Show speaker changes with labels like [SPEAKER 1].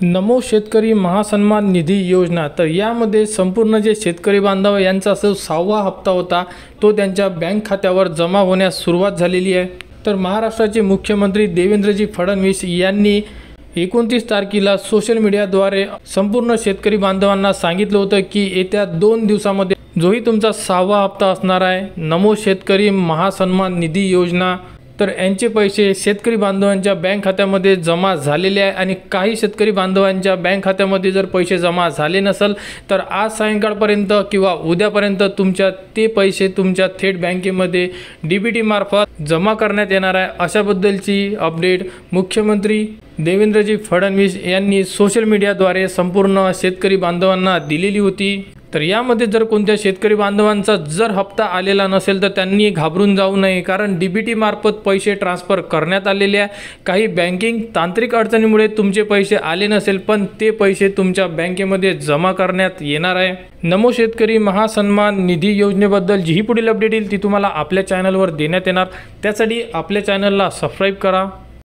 [SPEAKER 1] नमो शेतकरी महासन्मान निधी योजना। तर यामध्ये संपूर्ण जे शेतकरी बांधव यांचा जो 6वा हप्ता होता तो त्यांच्या बँक खात्यावर जमा होण्यास सुरुवात झालेली आहे। तर महाराष्ट्राचे मुख्यमंत्री देवेंद्रजी फडणवीस यांनी 29 तारखेला सोशल मीडियाद्वारे संपूर्ण शेतकरी बांधवांना सांगितलं होतं की येत्या 2 दिवसामध्ये जोही तुमचा 6वा हप्ता असणार आहे नमो शेतकरी महासन्मान निधी योजना, तर यांचे पैसे शेतकरी बांधवांच्या बँक खात्यामध्ये जमा झालेले आहे। आणि काही शेतकरी बांधवांच्या बँक खात्यामध्ये जर पैसे जमा झाले नसेल तर आज सायंकाळपर्यंत किंवा उद्यापर्यंत तुमच्या ते पैसे तुमच्या थेट बँकेमध्ये डीबीटी मार्फत जमा करण्यात येणार आहे। अशाबद्दलची अपडेट मुख्यमंत्री देवेंद्रजी फडणवीस यांनी सोशल मीडियाद्वारे संपूर्ण शेतकरी बांधवांना दिलेली होती। तर यामध्ये जर कोणत्या शेतकरी बांधवांचा जर हप्ता आलेला नसेल तर त्यांनी घाबरून जाऊ नये, कारण डीबीटी मार्फत पैसे ट्रान्सफर करण्यात आलेले आहे। काही बँकिंग तांत्रिक अडचणीमुळे तुमचे पैसे आले नसेल पण ते पैसे तुमच्या बँकेमध्ये जमा करण्यात येणार आहे। नमो शेतकरी महासन्मान निधी योजनेबद्दल जी पुढील अपडेट येईल ती तुम्हाला आपल्या चॅनलवर देण्यात येणार। त्यासाठी आपल्या चॅनलला सबस्क्राईब करा।